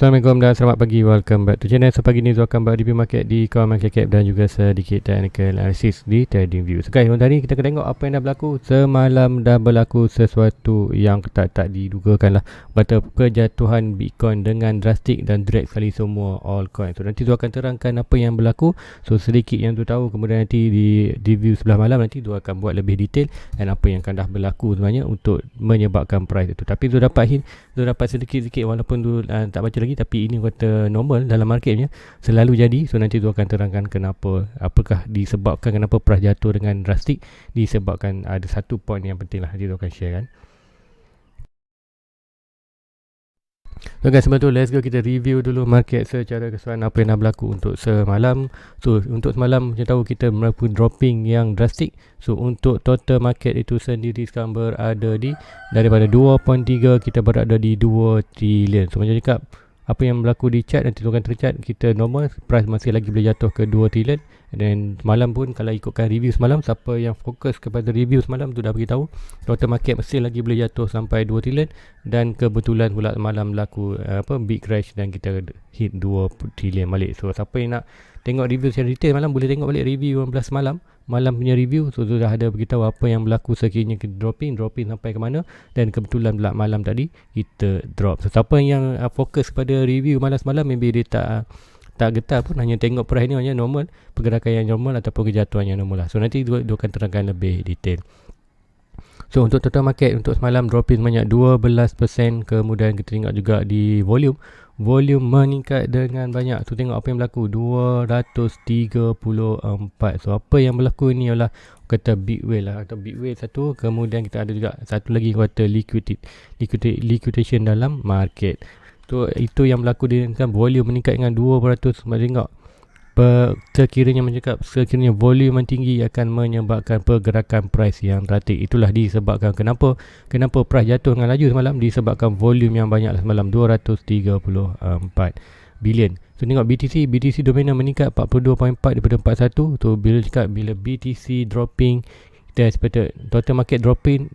Assalamualaikum dan selamat pagi. Welcome back to channel. So pagi ni Zul akan buat review market di kawan market cap dan juga sedikit technical analysis di trading view. So guys, hari ni kita akan tengok apa yang dah berlaku. Semalam dah berlaku sesuatu yang tak didugakan lah. Berita kejatuhan Bitcoin dengan drastik dan drag sekali semua altcoin. So nanti Zul akan terangkan apa yang berlaku. So sedikit yang tu tahu, kemudian nanti di review sebelah malam nanti Zul akan buat lebih detail dan apa yang akan dah berlaku sebenarnya untuk menyebabkan price itu. Tapi Zul dapat hint, Zul dapat sedikit-sedikit walaupun Zul tak baca lagi, tapi ini kata normal dalam marketnya selalu jadi. So nanti tu akan terangkan kenapa, apakah disebabkan kenapa price jatuh dengan drastik, disebabkan ada satu point yang penting lah, nanti tu akan share kan. So guys, sebelum tu let's go kita review dulu market secara keseluruhan apa yang dah berlaku untuk semalam. So untuk semalam macam tahu kita berlaku dropping yang drastik. So untuk total market itu sendiri sekarang berada di daripada 2.3 kita berada di 2 trilion. So macam cakap, apa yang berlaku di chart nanti akan tercat, kita normal price masih lagi boleh jatuh ke 2 trilion. Dan malam pun kalau ikutkan review semalam, siapa yang fokus kepada review semalam tu dah beritahu total market masih lagi boleh jatuh sampai 2 trilion. Dan kebetulan pula malam berlaku big crash dan kita hit 2 trilion balik. So siapa yang nak tengok review secara detail malam, boleh tengok balik review 11 malam punya review. So sudah ada beritahu apa yang berlaku sekiranya kita dropping sampai ke mana, dan kebetulan pula malam tadi kita drop. So siapa yang fokus pada review malam semalam, maybe dia tak getar pun, hanya tengok price ni hanya normal, pergerakan yang normal ataupun kejatuhan yang normal lah. So nanti dia akan terangkan lebih detail. So untuk total market untuk semalam dropping sebanyak 12%. Kemudian kita tengok juga di volume meningkat dengan banyak. So tengok apa yang berlaku, 234. So apa yang berlaku ni ialah kata big whale lah, atau big whale satu. Kemudian kita ada juga satu lagi kata liquidation dalam market. So itu yang berlaku dengan volume meningkat dengan 2%. Tengok sekiranya sekiranya volume yang tinggi akan menyebabkan pergerakan price yang drastik. Itulah disebabkan kenapa price jatuh dengan laju semalam, disebabkan volume yang banyak semalam, 234 bilion. So tengok BTC dominan meningkat 42.4 daripada 41. So bila BTC dropping, kita expected total market dropping,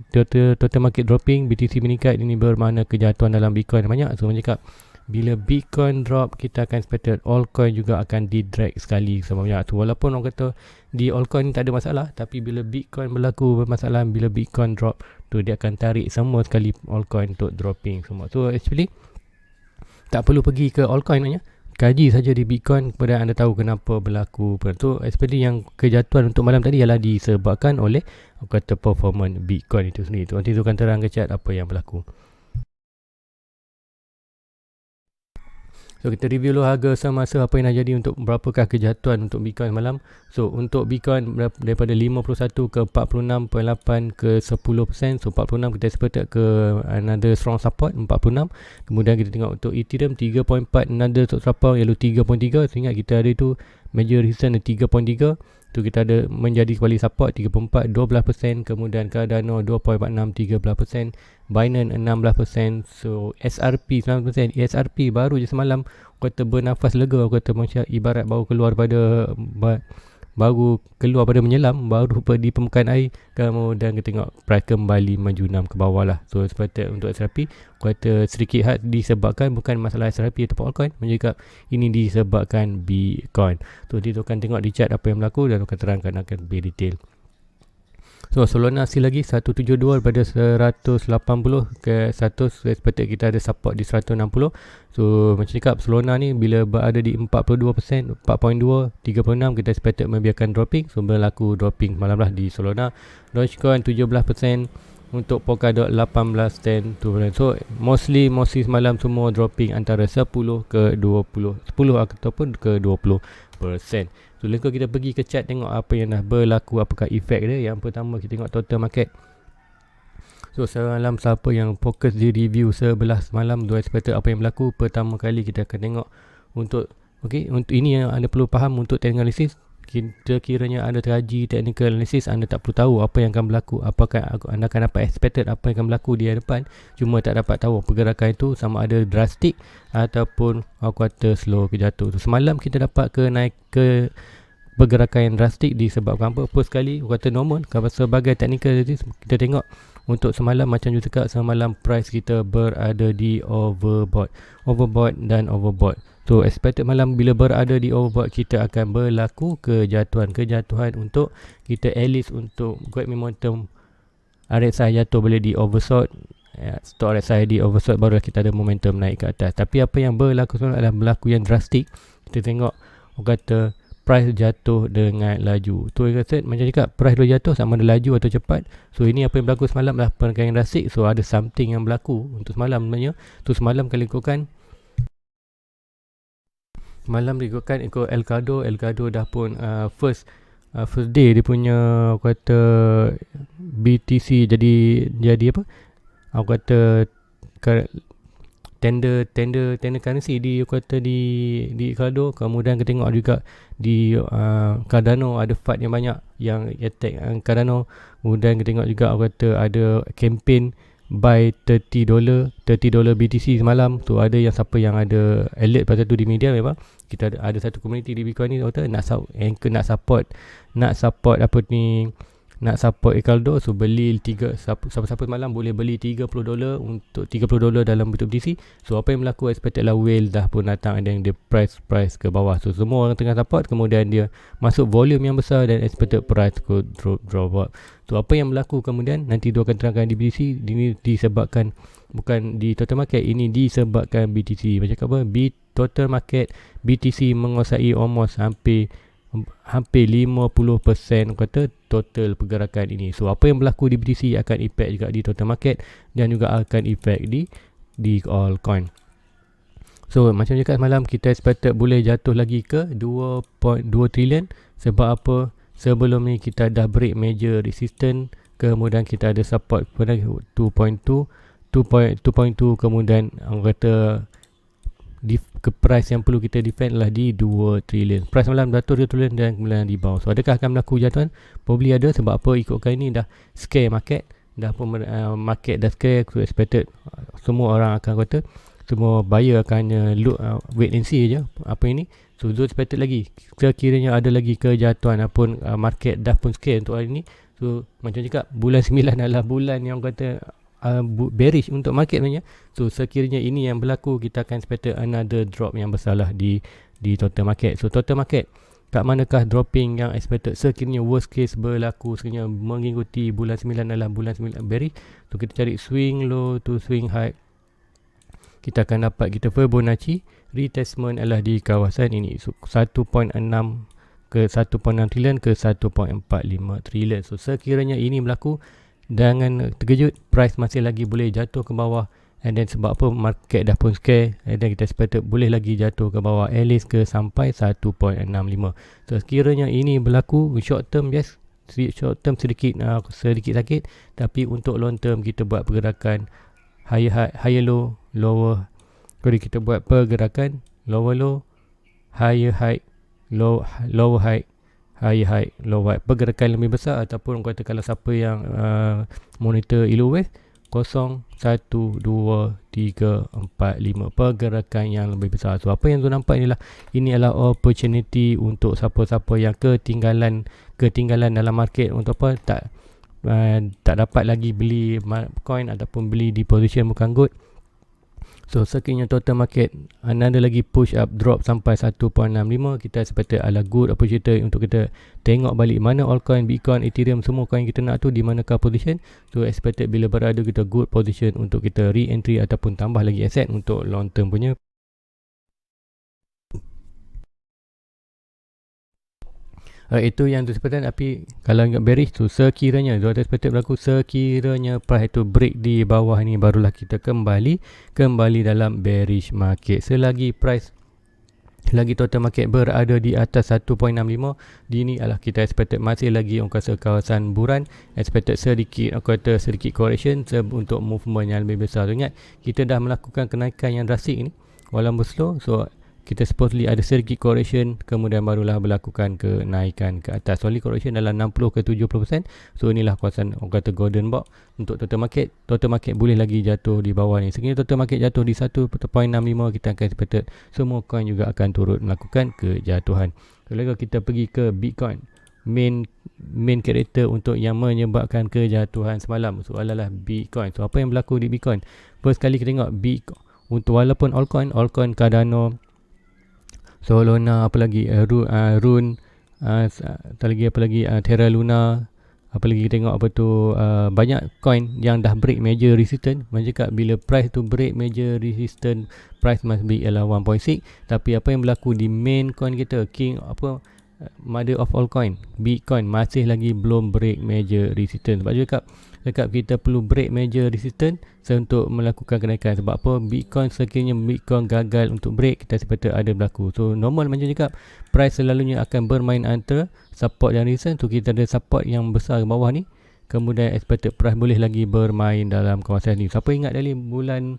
BTC meningkat, ini bermakna kejatuhan dalam Bitcoin banyak. So macam bila Bitcoin drop, kita akan expected altcoin juga akan di-drag sekali sama banyak. So walaupun orang kata di altcoin tak ada masalah, tapi bila Bitcoin berlaku bermasalah, bila Bitcoin drop tu dia akan tarik semua sekali altcoin untuk dropping semua. So actually tak perlu pergi ke altcoin hanya kaji saja di Bitcoin kepada anda tahu kenapa berlaku. So especially yang kejatuhan untuk malam tadi ialah disebabkan oleh kata performance Bitcoin itu sendiri. Nanti tu akan terang ke chat apa yang berlaku. So kita review dulu harga semasa apa yang dah jadi untuk berapakah kejatuhan untuk Bitcoin malam. So untuk Bitcoin daripada 51 ke 46.8 ke 10%. So 46 kita expected ke another strong support 46. Kemudian kita tengok untuk Ethereum 3.4 another support iaitu 3.3. So ingat kita ada itu major resistance 3.3. Tu kita ada menjadi kembali support 3.4 12%. Kemudian Cardano 2.46 13%, Binance 16%. So SRP 9%. SRP baru je semalam kata bernafas lega, kata macam ibarat baru keluar pada menyelam, baru di permukaan air. Kemudian kita tengok price kembali menjunam ke bawah lah. So seperti untuk SRP kata sedikit hard disebabkan bukan masalah SRP ataupun altcoin, menjadi ini disebabkan Bitcoin. So kita akan tengok di chart apa yang berlaku dan akan terangkan akan lebih detail. So Solana still lagi 172 daripada 180 ke 100. So expected kita ada support di 160. So macam cakap, Solana ni bila berada di 42%, 4.2, 36, kita expected membiarkan dropping. So berlaku dropping malam lah di Solana. Dogecoin 17%, untuk Polkadot 18, 10 2%. So mostly semalam semua dropping antara 10 ke 20, 10 ataupun ke 20%. So let's go kita pergi ke chart, tengok apa yang dah berlaku, apakah efek dia. Yang pertama kita tengok total market. So semalam siapa yang fokus di review 11 malam, dua expected apa yang berlaku. Pertama kali kita akan tengok untuk ini yang anda perlu faham untuk technical analysis. Kita kiranya anda terhaji technical analysis, anda tak perlu tahu apa yang akan berlaku, apakah anda akan dapat expected apa yang akan berlaku di hadapan. Cuma tak dapat tahu pergerakan itu sama ada drastik ataupun kata slow ke jatuh. So, semalam kita dapat naik ke pergerakan yang drastik disebabkan apa? First sekali kata normal, sebagai technical analysis kita tengok untuk semalam macam you cakap, semalam price kita berada di overbought dan overbought. So expected malam bila berada di overbought, kita akan berlaku kejatuhan untuk kita at least untuk grab momentum RSI jatuh boleh di oversold, stop RSI di oversold, barulah kita ada momentum naik ke atas. Tapi apa yang berlaku sebenarnya adalah berlaku yang drastik. Kita tengok orang kata price jatuh dengan laju. Tu yang kata macam cakap, price dia jatuh sama ada laju atau cepat. So ini apa yang berlaku semalam adalah pergerakan yang drastik. So ada something yang berlaku untuk semalam sebenarnya. Tu semalam kalau ikutkan ikut Elgato dah pun first day dia punya kata BTC jadi apa? Aku kata tender currency di Elgato. Kemudian kita tengok juga di Cardano ada FUD yang banyak yang attack Cardano. Kemudian kita tengok juga aku kata ada campaign buy $30 BTC semalam tu. Ada yang siapa yang ada alert pasal tu di media, memang kita ada satu community di Bitcoin ni kata nak support Elgato. So beli siapa-siapa malam boleh beli $30 untuk $30 dalam bentuk BTC. So apa yang berlaku, expected lah whale dah pun datang dan dia price ke bawah. So semua orang tengah support, kemudian dia masuk volume yang besar dan expected price could drop up. So apa yang berlaku kemudian nanti dia akan terangkan di BTC. Ini disebabkan bukan di total market, ini disebabkan BTC. Macam apa? Total market BTC menguasai almost hampir 50% kata total pergerakan ini. So apa yang berlaku di BTC akan impact juga di total market dan juga akan impact di altcoin. So macam cakap semalam, kita expected boleh jatuh lagi ke 2.2 trilion. Sebab apa? Sebelum ni kita dah break major resistance, kemudian kita ada support pada 2.2, kemudian orang kata ke price yang perlu kita defend lah di 2 trilion. Price malam jatuh 2 trilion dan kemudian rebound. So adakah akan berlaku jatuhan? Probably ada. Sebab apa? Ikutkan ini dah scare market. Dah pun market dah scare. So expected semua orang akan kata, semua buyer akan look wait and see je apa ini. So expected lagi sekiranya ada lagi kejatuhan apun market dah pun scare untuk hari ni. So macam cakap, bulan 9 adalah bulan yang kata bearish untuk market sebenarnya. So sekiranya ini yang berlaku, kita akan expect another drop yang besar lah di total market. So total market kat manakah dropping yang expected sekiranya worst case berlaku, sekiranya mengikuti bulan 9 adalah bulan 9 bearish. So kita cari swing low to swing high, kita akan dapat kita Fibonacci retestment adalah di kawasan ini. So 1.6 ke 1.6 trilion ke 1.45 trilion. So sekiranya ini berlaku, jangan terkejut, price masih lagi boleh jatuh ke bawah. And then sebab apa? Market dah pun scare, and then kita expected boleh lagi jatuh ke bawah at least ke sampai 1.65. So sekiranya ini berlaku, short term yes, short term sedikit sakit, tapi untuk long term kita buat pergerakan higher high, higher low, lower. Jadi kita buat pergerakan lower low, higher high, lower high, high high, low high, pergerakan lebih besar. Ataupun kata kalau siapa yang monitor Elo Wave 0, 1, 2, 3, 4, 5, pergerakan yang lebih besar. So apa yang tu nampak ini adalah opportunity untuk siapa-siapa yang ketinggalan dalam market, untuk apa tak dapat lagi beli coin ataupun beli di position bukan good. So sekiranya total market ada lagi push up drop sampai 1.65, kita expect adalah good opportunity untuk kita tengok balik mana altcoin, Bitcoin, Ethereum, semua coin kita nak tu di manakah position. So expected bila berada kita good position untuk kita re-entry ataupun tambah lagi aset untuk long term punya. Itu yang disebutkan. Tapi kalau ingat bearish tu, sekiranya tu expected berlaku, sekiranya price itu break di bawah ni, barulah kita kembali dalam bearish market. Selagi price lagi total market berada di atas 1.65, di ni adalah kita expected masih lagi orang kata kawasan buran, expected sedikit correction untuk movement yang lebih besar. So, ingat kita dah melakukan kenaikan yang drastik ni walaupun slow. So kita supposedly ada sedikit correction, kemudian barulah berlakukan kenaikan ke atas. Solid correction dalam 60 ke 70%. So inilah kawasan orang kata golden box untuk total market. Total market boleh lagi jatuh di bawah ni. Sekiranya total market jatuh di 1.65, kita akan expected semua coin juga akan turut melakukan kejatuhan. Kalau kita pergi ke Bitcoin, main karakter untuk yang menyebabkan kejatuhan semalam. So adalah Bitcoin. So apa yang berlaku di Bitcoin? First kali kita tengok Bitcoin untuk walaupun altcoin Cardano, Solana, apa lagi Rune, Terra Luna, apa lagi kita tengok apa tu, banyak coin yang dah break major resistance. Macam cakap bila price tu break major resistance, price must be ialah 1.6. Tapi apa yang berlaku di main coin kita, mother of all coin, Bitcoin, masih lagi belum break major resistance. Sebab cakap kita perlu break major resistance untuk melakukan kenaikan. Sebab apa? Bitcoin, sekiranya Bitcoin gagal untuk break, kita sepatutnya ada berlaku. So normal macam cakap, price selalunya akan bermain antara support dan resistance. So kita ada support yang besar ke bawah ni, kemudian expected price boleh lagi bermain dalam kawasan ni. Siapa ingat dari bulan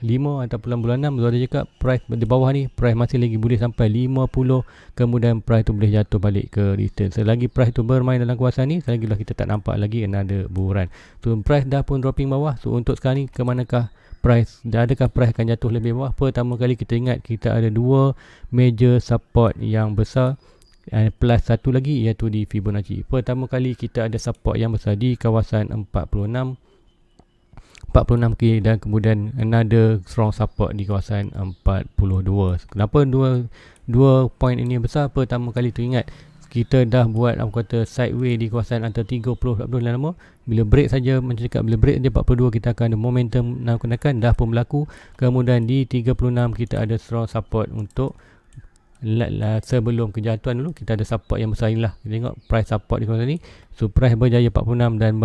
5 atau bulan 6, Zura cakap price di bawah ni, price masih lagi boleh sampai 50, kemudian price tu boleh jatuh balik ke return. Selagi price tu bermain dalam kawasan ni, selagi lah kita tak nampak lagi ada buruan. So price dah pun dropping bawah. So untuk sekarang ni, ke manakah price? Adakah price akan jatuh lebih bawah? Pertama kali kita ingat kita ada dua major support yang besar, plus satu lagi iaitu di Fibonacci. Pertama kali kita ada support yang besar di kawasan 46K, dan kemudian another strong support di kawasan 42. Kenapa dua point ini besar? Pertama kali tu ingat kita dah buat sideway di kawasan antara 30 dan lama. Bila break saja, macam cakap, bila break saja 42, kita akan ada momentum kenaikan, dah pun berlaku. Kemudian di 36 kita ada strong support untuk sebelum kejatuhan dulu. Kita ada support yang besar inilah. Kita tengok price support di kawasan ni. So price berjaya 46 dan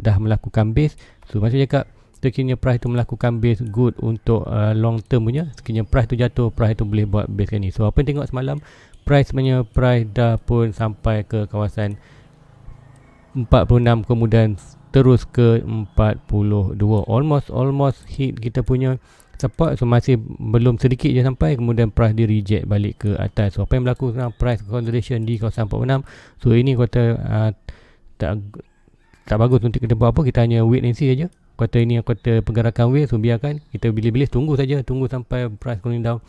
dah melakukan base. So macam cakap, sekiranya price tu melakukan base good untuk long term punya, sekiranya price tu jatuh, price tu boleh buat base kan ni. So apa yang tengok semalam, price dah pun sampai ke kawasan 46, kemudian terus ke 42, almost hit kita punya support. So masih belum sedikit je sampai, kemudian price dia reject balik ke atas. So apa yang berlaku sekarang, price consolidation di kawasan 46. So ini kata tak bagus untuk kita buat apa, kita hanya wait and see saja. Kata ini kata pergerakan wave, so biarkan kita bila-bila tunggu sampai price cooling down.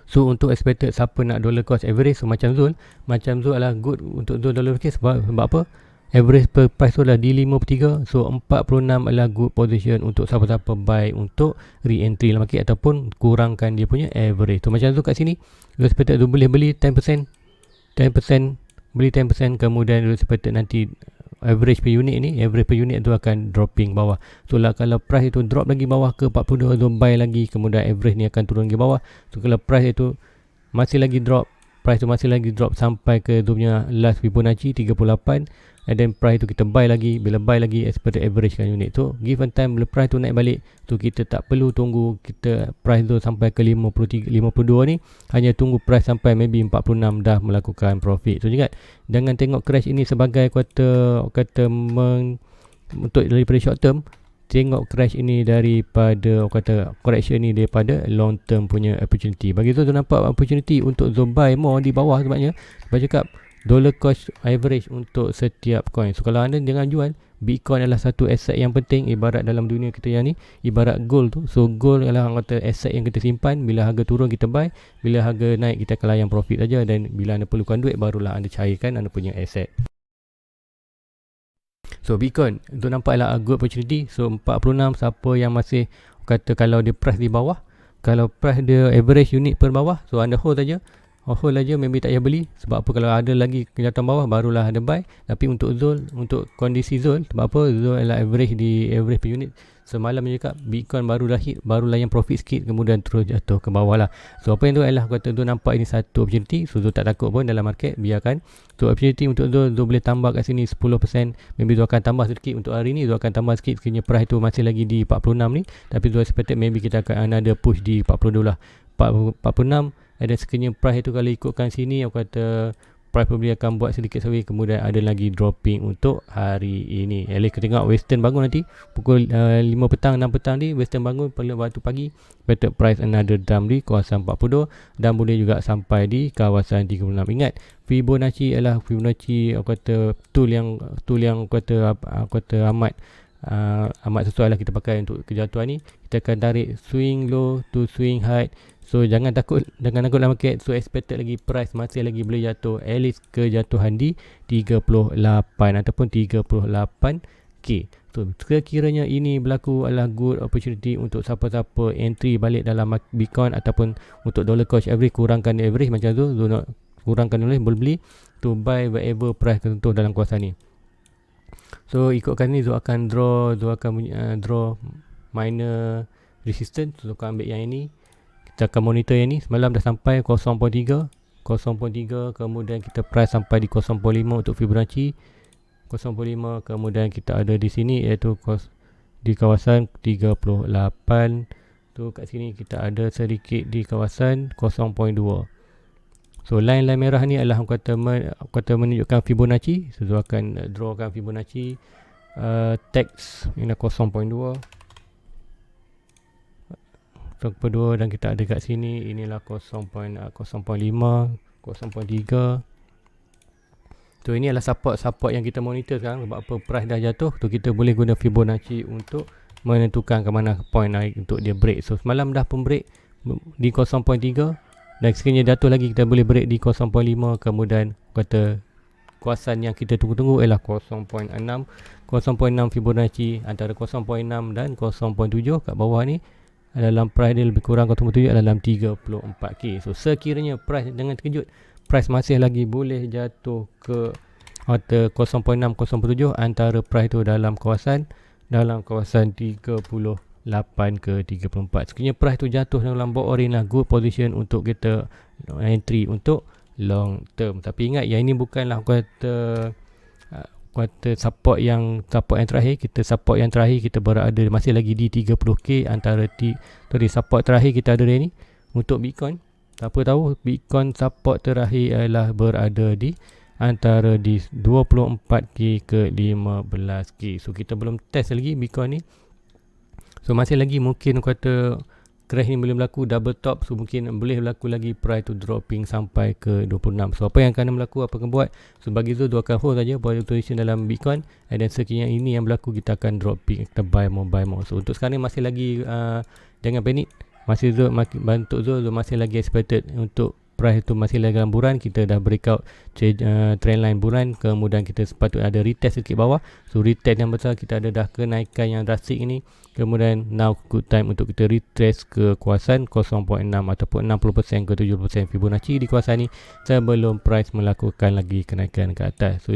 So untuk expected siapa nak dollar cost average, so macam Zul adalah good untuk Zul dollar cost. Sebab apa? Average per price tu adalah di 53. So 46 adalah good position untuk siapa-siapa buy untuk re-entry dalam market ataupun kurangkan dia punya average. So macam tu kat sini, Zul expected tu boleh beli 10%, beli 10%, kemudian Zul expected nanti average per unit tu akan dropping bawah. So lah kalau price itu drop lagi bawah ke 42, so buy lagi, kemudian average ni akan turun lagi bawah. So kalau price itu masih lagi drop sampai ke tu punya last Fibonacci 38, and then price tu kita buy lagi. Bila buy lagi, expected average kan unit tu, given time bila price tu naik balik, so kita tak perlu tunggu kita price tu sampai ke 53, 52 ni, hanya tunggu price sampai maybe 46 dah melakukan profit. So jangan tengok crash ini sebagai untuk daripada short term. Tengok crash ini daripada correction ni daripada long term punya opportunity. Bagi tu nampak opportunity untuk buy more di bawah. Sebab cakap dollar cost average untuk setiap coin. So kalau anda jangan jual, Bitcoin adalah satu aset yang penting. Ibarat dalam dunia kita yang ni, ibarat gold tu. So gold adalah aset yang kita simpan. Bila harga turun kita buy, bila harga naik kita akan layan profit saja. Dan bila anda perlukan duit, barulah anda cairkan anda punya aset. So Bitcoin untuk nampaklah a good opportunity. So 46, siapa yang masih kalau dia price di bawah, kalau price dia average unit per bawah, so anda hold saja, maybe tak payah beli. Sebab apa? Kalau ada lagi kejatuhan bawah, barulah ada buy. Tapi untuk Zul, untuk kondisi Zul, sebab apa? Zul adalah average per unit. Semalam dia cakap Bitcoin barulah yang profit sikit, kemudian terus jatuh ke bawah lah. So apa yang tu adalah kata Zul nampak ini satu opportunity. So Zul tak takut pun dalam market, biarkan. So opportunity untuk Zul boleh tambah kat sini 10%. Maybe Zul akan tambah sedikit untuk hari ni. Zul akan tambah sikit sekiranya price tu masih lagi di 46 ni. Tapi Zul expected maybe kita akan ada push di 42 lah, 46. Dan sekiranya price itu kalau ikutkan sini, aku kata price probably akan buat sedikit survey, kemudian ada lagi dropping untuk hari ini. Kita tengok Western bangun nanti pukul 5 petang 6 petang ni, Western bangun pada waktu pagi, better price another dump di kawasan 42 dan boleh juga sampai di kawasan 36. Ingat Fibonacci adalah aku kata tool yang aku kata amat sesuai lah kita pakai untuk kejatuhan ni. Kita akan tarik swing low to swing high, So jangan takut dalam market. So expected lagi price masih lagi boleh jatuh, at least kejatuhan di 38 ataupun 38k. So sekiranya ini berlaku adalah good opportunity untuk siapa-siapa entry balik dalam Bitcoin, ataupun untuk dollar cost average, kurangkan average macam tu, so nak kurangkan average boleh beli to buy whatever price tertentu dalam kawasan ni. So ikutkan ni Zul akan draw minor resistance. So akan ambil yang ini, kita akan monitor yang ni. Semalam dah sampai 0.3, kemudian kita price sampai di 0.5 untuk Fibonacci 0.5, kemudian kita ada di sini iaitu di kawasan 38. Tu kat sini kita ada sedikit di kawasan 0.2. So line-line merah ni adalah kata menunjukkan Fibonacci. So akan drawkan Fibonacci text ini 0.2 dan kita ada kat sini inilah 0.5, 0.3. So ini adalah support yang kita monitor sekarang. Sebab apa price dah jatuh, so kita boleh guna Fibonacci untuk menentukan ke mana point naik untuk dia break. So semalam dah pun break di 0.3, dan sekiranya jatuh lagi kita boleh break di 0.5. Kemudian kata kawasan yang kita tunggu-tunggu ialah 0.6 Fibonacci antara 0.6 dan 0.7 kat bawah ni. Dalam price dia lebih kurang 0.7 dalam 34k. So sekiranya price dengan terkejut, price masih lagi boleh jatuh ke 0.6 0.7 antara price tu dalam kawasan 38 ke 34. Sekiranya price tu jatuh dalam bawah orange lah, good position untuk kita entry untuk long term. Tapi ingat yang ini bukanlah kata support yang terakhir. Support yang terakhir kita berada masih lagi di 30k antara support terakhir kita ada ni untuk Bitcoin. Siapa tahu Bitcoin support terakhir adalah berada di antara di 24k ke 15k. So kita belum test lagi Bitcoin ni. So masih lagi mungkin kata crash ni boleh berlaku double top. So mungkin boleh berlaku lagi price to dropping sampai ke 26. So apa yang akan berlaku, apa akan buat? So bagi Zul akan hold saja buat position dalam Bitcoin, and then sekiranya ini yang berlaku kita akan dropping, kita buy more. So untuk sekarang ni masih lagi jangan panik. Masih Zul bantu Zul masih lagi expected untuk price tu masih lagi dalam bulan. Kita dah breakout trend line bulan, kemudian kita sepatutnya ada retest sedikit bawah. So retest yang besar, kita ada dah kenaikan yang drastik ini. Kemudian now good time untuk kita retrace ke kawasan 0.6 ataupun 60% ke 70% Fibonacci di kawasan ni sebelum price melakukan lagi kenaikan ke atas. So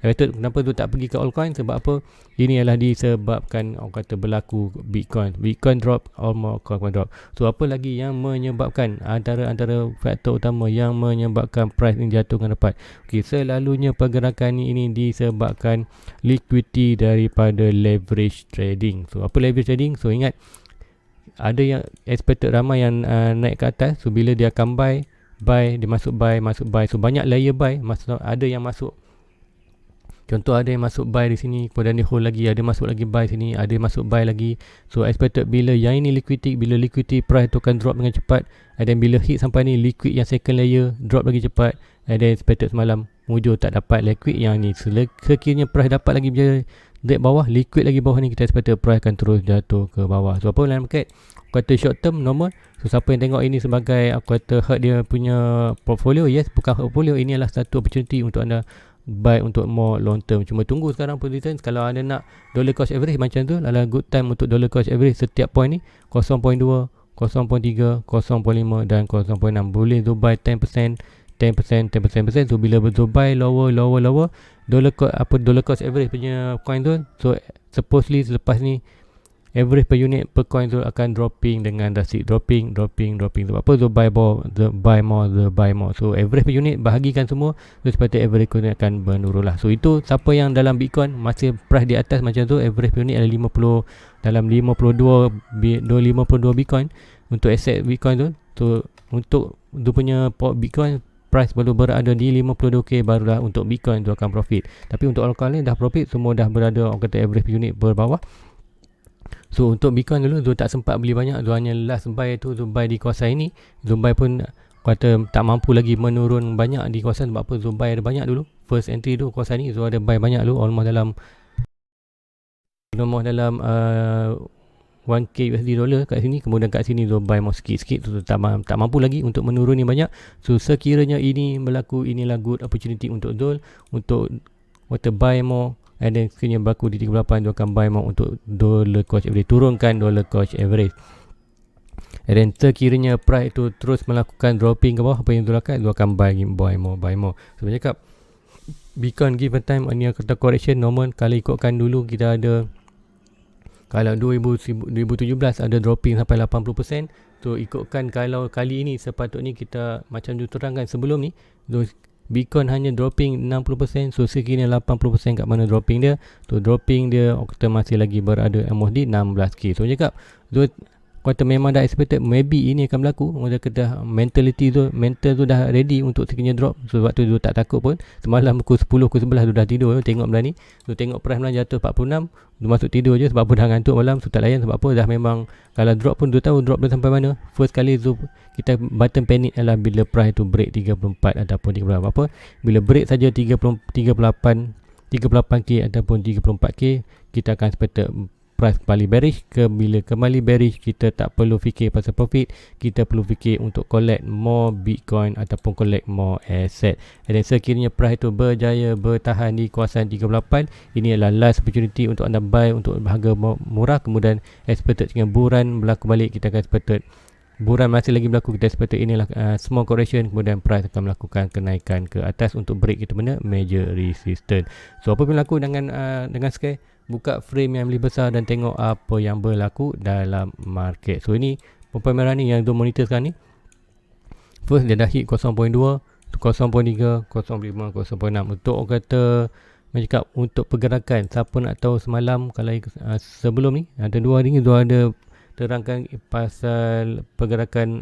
kenapa tu tak pergi ke altcoin? Sebab apa? Ini adalah disebabkan orang kata berlaku Bitcoin drop, almost altcoin drop. So apa lagi yang menyebabkan antara faktor utama yang menyebabkan price ini jatuh ke depan? Okey, selalunya pergerakan ini disebabkan liquidity daripada leverage trading. So apa leverage trading? So ingat, ada yang expected ramai yang naik ke atas. So bila dia akan buy, dia masuk buy. So banyak layer buy. Ada yang masuk, contoh ada yang masuk buy di sini, kemudian dia hold lagi, ada masuk lagi buy sini, ada masuk buy lagi. So expected bila yang ini bila liquidity price tu akan drop dengan cepat, and then bila hit sampai ni liquid yang second layer drop lagi cepat, and then expected semalam mujur tak dapat liquid yang ni. Sekiranya price dapat lagi break bawah, liquid lagi bawah ni, kita expected price akan terus jatuh ke bawah. So apa dalam market kata short term normal. So siapa yang tengok ini sebagai kata hurt dia punya portfolio, yes, bukan portfolio, ini adalah satu opportunity untuk anda buy untuk more long term. Cuma tunggu sekarang position. Kalau anda nak dollar cost average macam tu, adalah good time untuk dollar cost average setiap point ni 0.2, 0.3, 0.5 dan 0.6. Boleh tu buy 10%. So bila betul buy lower dollar cost average punya coin tu, so supposedly selepas ni average per unit per coin tu akan dropping dengan drastic dropping. Sebab apa? So buy more. So average per unit bahagikan semua, so sepatutnya average coin akan menurun lah. So itu siapa yang dalam Bitcoin masih price di atas macam tu, average per unit ada 50 dalam 52 Bitcoin untuk asset Bitcoin tu. So untuk dia punya Bitcoin price baru berada di 52k, barulah untuk Bitcoin tu akan profit. Tapi untuk altcoin ni dah profit, semua dah berada orang kata average per unit berbawah. So untuk Bitcoin dulu Zul tak sempat beli banyak. Zul hanya last buy tu, Zul buy di kawasan ini. Zul buy pun kata tak mampu lagi menurun banyak di kawasan. Sebab apa? Zul buy ada banyak dulu. First entry tu kawasan ni Zul ada buy banyak dulu, almost dalam 1k USD dollar kat sini, kemudian kat sini Zul buy more sikit-sikit, so tak mampu lagi untuk menuruni banyak. So sekiranya ini berlaku, inilah good opportunity untuk Zul untuk buy more, and then sekiranya berlaku di 38, Zul akan buy more untuk dollar cost average, turunkan dollar cost average. And then sekiranya price itu terus melakukan dropping ke bawah, apa yang Zul akan buy more. So cakap Bitcoin given time ni kata correction normal. Kalau ikutkan dulu kita ada, kalau 2017 ada dropping sampai 80%. So ikutkan kalau kali ini sepatutnya kita macam tu terangkan sebelum ni, Bitcoin hanya dropping 60%. So sekiranya 80% kat mana dropping dia. So dropping dia kita masih lagi berada almost di 16k. So cakap kata memang dah expected maybe ini akan berlaku. Macam kata mental tu dah ready untuk sekiranya drop. So sebab tu tak takut pun. Semalam pukul 10, pukul 11 tu dah tidur tengok bulan ni. So tengok price bulan jatuh 46, tu masuk tidur je sebab apa dah ngantuk malam. So tak layan sebab apa, dah memang kalau drop pun tu tahu drop dia sampai mana. First kali tu kita button panic adalah bila price tu break 34 ataupun 38. Apa bila break saja 38k ataupun 34k, kita akan expected price kembali bearish. Bila kembali bearish, kita tak perlu fikir pasal profit, kita perlu fikir untuk collect more Bitcoin ataupun collect more asset. Dan sekiranya price itu berjaya bertahan di kawasan 38, ini adalah last opportunity untuk anda buy untuk harga murah. Kemudian expected dengan buran berlaku balik, kita akan expected buran masih lagi berlaku, kita expected inilah small correction, kemudian price akan melakukan kenaikan ke atas untuk break kita benda major resistance. So apa yang berlaku dengan sekali buka frame yang lebih besar dan tengok apa yang berlaku dalam market. So ini pumpai merah ni yang Zul monitor sekarang ni. First dia dah hit 0.2, 0.3, 0.5, 0.6. Untuk orang kata cakap untuk pergerakan, siapa nak tahu semalam kalau sebelum ni ada 2 hari ni Zul ada terangkan pasal pergerakan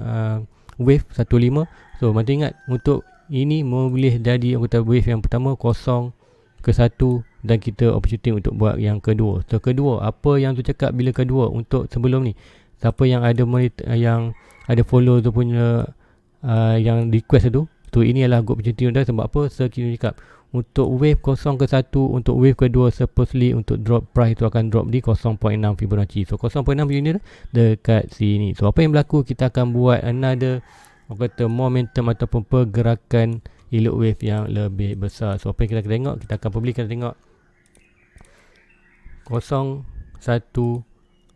wave 15. So mesti ingat untuk ini boleh jadi orang kata wave yang pertama 0 ke 1 dan kita opportunity untuk buat yang kedua. So kedua, apa yang tu cakap bila kedua untuk sebelum ni, siapa yang ada yang ada follow tu punya yang request tu, so ini adalah good opportunity dah. Sebab apa? Sekiranya cakap untuk wave 0 ke 1, untuk wave kedua supposedly untuk drop price tu akan drop di 0.6 Fibonacci. So 0.6 Fibonacci dekat sini. So apa yang berlaku, kita akan buat another orang kata momentum ataupun pergerakan elite wave yang lebih besar. So apa yang kita tengok, kita akan kita tengok 0, 1,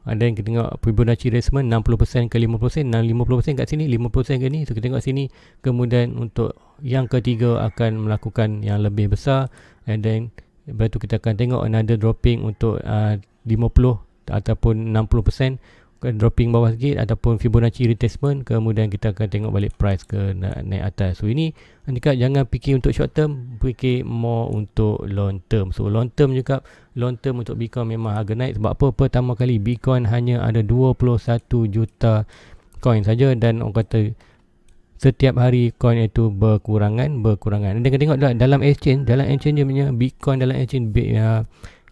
dan kita tengok Fibonacci retracement 60% ke 50%, 50% kat sini, 50% ke ni. So kita tengok sini. Kemudian untuk yang ketiga akan melakukan yang lebih besar, and then lepas tu kita akan tengok another dropping untuk 50 ataupun 60% dropping bawah sikit ataupun Fibonacci retracement. Kemudian kita akan tengok balik price ke naik atas. So ini dekat jangan fikir untuk short term, fikir more untuk long term. So long term juga, long term untuk Bitcoin memang harga naik. Sebab apa? Pertama kali Bitcoin hanya ada 21 juta coin saja, dan orang kata setiap hari coin itu berkurangan. Dan kita tengok dalam exchange dia punya Bitcoin dalam exchange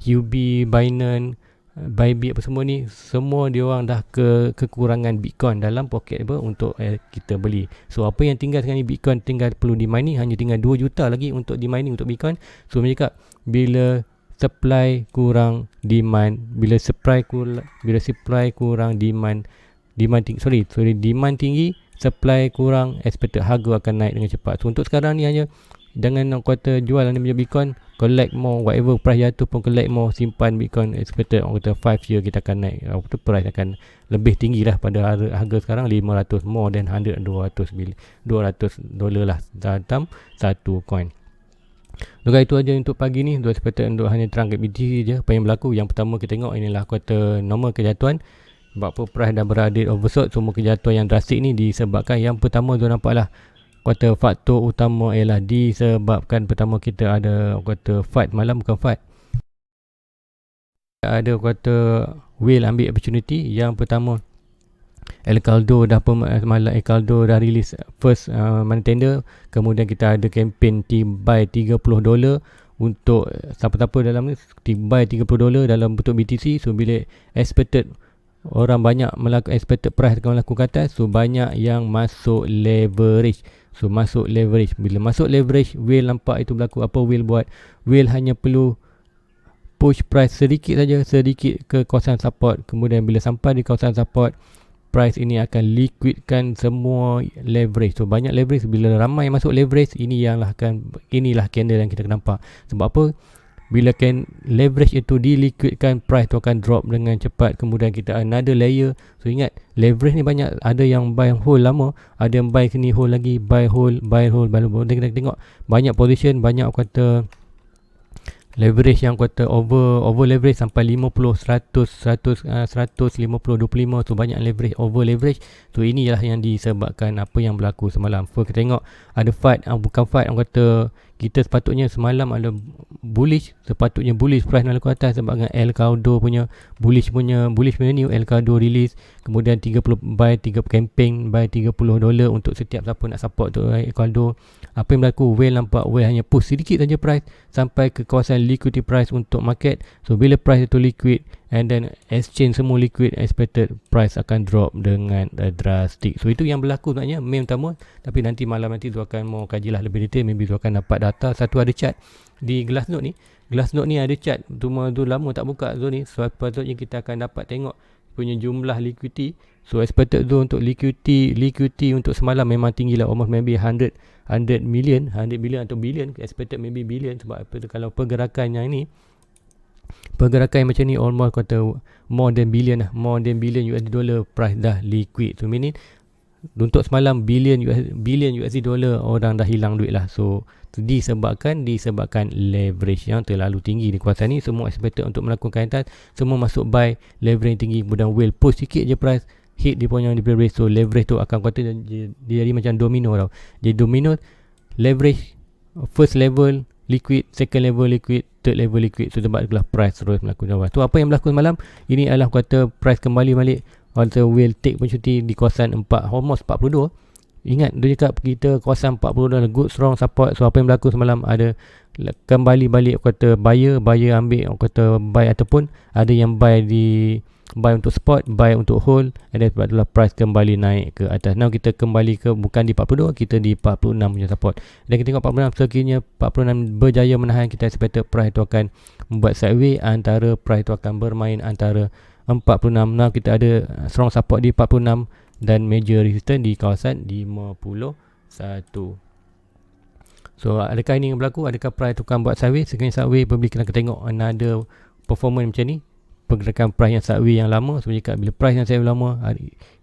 UB, Binance, Bybit apa semua ni, semua dia orang dah kekurangan Bitcoin dalam poket apa untuk kita beli. So apa yang tinggal sekarang ni, Bitcoin tinggal perlu di mining, hanya tinggal 2 juta lagi untuk di mining untuk Bitcoin. So mereka bila supply kurang demand, bila supply kurang demand tinggi, supply kurang, expected harga akan naik dengan cepat. So untuk sekarang ni hanya jangan nak kata jual anda punya Bitcoin, collect more, whatever price jatuh pun collect more, simpan Bitcoin. Expected orang kata 5 year kita akan naik, price akan lebih tinggi lah pada harga sekarang 500, more than 100, $200 lah dalam satu coin. Maka itu aja untuk pagi ni. Dua expected untuk hanya terangkat BTC je apa yang berlaku. Yang pertama kita tengok inilah kata normal kejatuhan. Sebab apa price dah berada oversold, semua kejatuhan yang drastik ni disebabkan yang pertama tu nampaklah kata faktor utama ialah disebabkan pertama kita ada kata fight malam, bukan fight, ada kata whale ambil opportunity. Yang pertama Caldo dah release first money tender. Kemudian kita ada campaign buy $30 untuk siapa-siapa dalam ni, buy $30 dalam bentuk BTC. So bila expected orang banyak expected price akan melakukan atas, so banyak yang masuk leverage. Bila masuk leverage, whale nampak itu berlaku. Apa whale buat? Whale hanya perlu push price sedikit ke kawasan support. Kemudian bila sampai di kawasan support, price ini akan liquidkan semua leverage. So banyak leverage, bila ramai masuk leverage, inilah candle yang kita nampak. Sebab apa? Bila leverage itu diliquidkan, price tu akan drop dengan cepat. Kemudian kita another layer. So ingat, leverage ni banyak. Ada yang buy hold lama, ada yang buy sini hold lagi, buy hold. Dan kita tengok banyak position, banyak kata leverage yang kata over leverage sampai 50, 100, 150, 25. So banyak leverage, over leverage. So inilah yang disebabkan apa yang berlaku semalam. So kita tengok ada fight, bukan fight, orang kata kita sepatutnya semalam ada bullish, price nak ke atas sebab dengan El Caldo punya bullish punya new El Caldo release. Kemudian 30 campaign buy $30 untuk setiap siapa nak support tu El Caldo. Apa yang berlaku? Nampak whale hanya push sedikit saja price sampai ke kawasan liquidity price untuk market. So bila price itu liquid and then exchange semua liquid, expected price akan drop dengan drastic. So itu yang berlaku sebenarnya main utama. Tapi nanti malam tu akan mau kajilah lebih detail. Maybe tu akan dapat data. Satu ada chart di Glassnode ni ada chart. Cuma tu lama tak buka zone ni. So patutnya kita akan dapat tengok punya jumlah liquidity. So expected zone untuk liquidity untuk semalam memang tinggi lah, almost maybe 100 million atau billion, expected maybe billion. Sebab apa tu, kalau pergerakan yang macam ni almost kata more than billion USD dollar price dah liquid. So meaning untuk semalam billion USD dollar orang dah hilang duit lah. So disebabkan leverage yang terlalu tinggi di kawasan ni. Semua expected untuk melakukan atas, semua masuk buy, leverage tinggi. Kemudian whale push sikit je price, hit di punya leverage. So leverage tu akan kata dia jadi macam domino tau. Jadi domino, leverage first level liquid, second level liquid, third level liquid. So sebablah price terus melakukan bawah. Tu apa yang berlaku semalam. Ini adalah kata price kembali balik. Kata whale take pun cuti di kawasan 4, almost 42. Ingat dia cakap kita kawasan 40 good strong support. So apa yang berlaku semalam, ada kembali balik kata buyer ambil kata buy, ataupun ada yang buy untuk spot, buy untuk hold, and then sebab itulah price kembali naik ke atas. Now kita kembali ke bukan di 42, kita di 46 punya support. Dan kita tengok 46, sekiranya 46 berjaya menahan, kita expected price tu akan membuat sideway, antara price tu akan bermain antara 46. Now kita ada strong support di 46 dan major resistance di kawasan 51. So adakah ini yang berlaku? Adakah price tu akan buat sideways? Sekiranya sideways, public kena tengok another performance macam ni, pergerakan price yang sideways yang lama. So jika bila price yang sideways lama,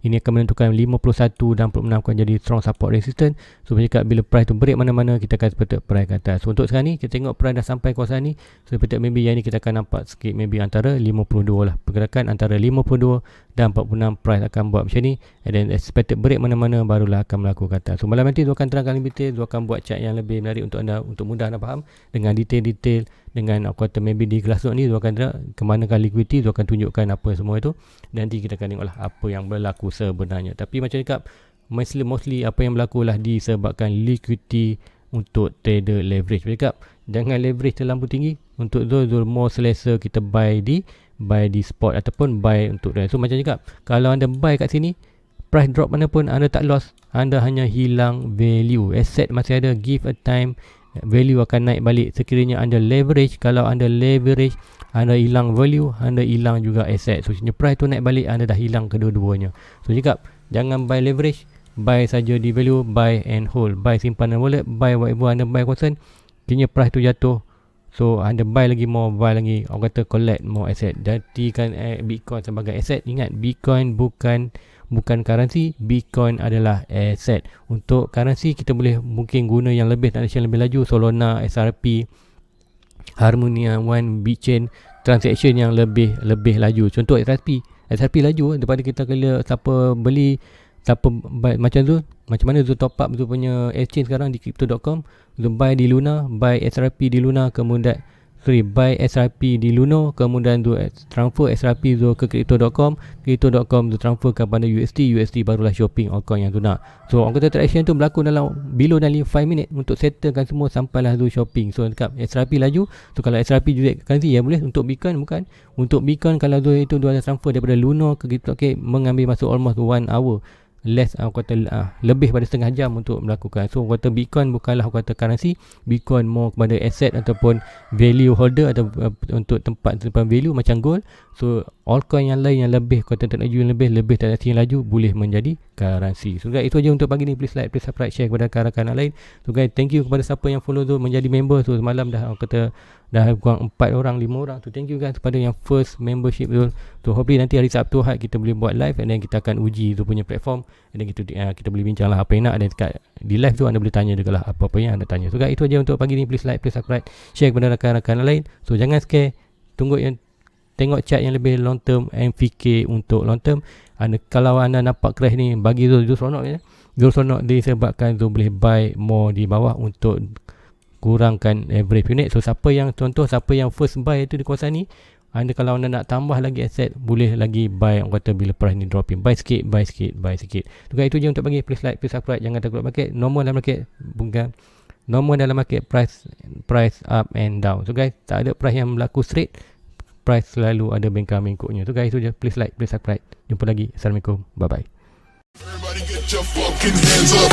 ini akan menentukan 51 dan 46 akan jadi strong support resistance. So jika bila price tu break mana-mana, kita akan seperti price ke atas. So untuk sekarang ni kita tengok price dah sampai kawasan ni. So seperti maybe yang ni kita akan nampak sikit, maybe antara 52 lah, pergerakan antara 52 dan 46 price akan buat macam ni. And then expected break mana-mana barulah akan melakukan ke atas. So malam nanti Zul akan terangkan lebih detail. Zul akan buat chart yang lebih menarik untuk anda, untuk mudah anda faham dengan detail-detail. Dengan aku kata maybe di Glassnode ni Zul akan terang kemanakan liquidity, Zul akan tunjukkan apa semua itu. Nanti kita akan tengoklah apa yang berlaku sebenarnya. Tapi macam cakap, mostly apa yang berlaku lah disebabkan liquidity untuk trader leverage. Cakap jangan leverage terlalu tinggi. Untuk Zul more selesa kita buy di spot ataupun buy untuk so macam cakap, kalau anda buy kat sini, price drop mana pun anda tak loss, anda hanya hilang value. Asset masih ada, give a time, value akan naik balik. Sekiranya anda leverage, kalau anda leverage, anda hilang value, anda hilang juga asset. So price tu naik balik, anda dah hilang kedua-duanya. So cakap jangan buy leverage, buy saja di value, buy and hold, buy simpanan wallet, buy whatever anda buy concern. Kini price tu jatuh, so anda buy lagi more, buy lagi, orang kata collect more asset. Jadikan Bitcoin sebagai asset. Ingat, Bitcoin bukan currency, Bitcoin adalah asset. Untuk currency kita boleh mungkin guna yang lebih, transaction lebih laju, Solana, XRP, Harmonia One, Bitchain, transaction yang lebih laju. Contoh XRP laju daripada kita kena siapa beli, siapa buy, macam mana Zul top up Zul punya exchange sekarang di crypto.com. Zul buy di Luna, buy XRP di Luna, kemudian buy XRP di Luno, kemudian Zul transfer XRP Zul ke crypto.com Zul transfer kepada USD barulah shopping altcoin yang Zul nak. So orang kata transaction tu berlaku dalam below dalam 5 minit untuk settlekan semua sampailah Zul shopping. So dekat XRP laju. So kalau XRP juga currency ya boleh. Untuk Bitcoin bukan. Untuk Bitcoin kalau Zul itu Zul ada transfer daripada Luno ke crypto, mengambil masa almost 1 hour. less lebih pada setengah jam untuk melakukan. So kata Bitcoin bukanlah kata currency, Bitcoin more kepada asset ataupun value holder atau untuk tempat value macam gold. So altcoin yang lain yang lebih kata teknologi yang lebih transaksi yang laju boleh menjadi currency. So guys, itu aja untuk pagi ni. Please like, please subscribe, share kepada rakan-rakan lain. So guys, thank you kepada siapa yang follow tu menjadi member. So semalam dah kurang 4 orang 5 orang. So thank you guys kepada yang first membership tu. So hopefully nanti hari Sabtu Ahad kita boleh buat live, and then kita akan uji tu punya platform, and then kita boleh bincang lah apa yang nak, dan dekat di live tu anda boleh tanya juga lah apa-apa yang anda tanya. So guys, itu aja untuk pagi ni. Please like, please subscribe, share kepada rakan-rakan lain. So jangan scare, tengok chart yang lebih long term and fikir untuk long term. Kalau anda nampak crash ni, bagi Zul seronok ya. Zul seronok disebabkan Zul boleh buy more di bawah untuk kurangkan average unit. So siapa yang first buy tu di kawasan ni, kalau anda nak tambah lagi aset, boleh lagi buy orang kata bila price ni dropping. Buy sikit. So guys, itu je untuk bagi. Please like, please subscribe. Jangan takut market. Normal dalam market price up and down. So guys, tak ada price yang berlaku straight. Price selalu ada bengkak mengikutnya. So guys, itu je. Please like, please subscribe. Jumpa lagi. Assalamualaikum. Bye bye. Everybody get your fucking hands up.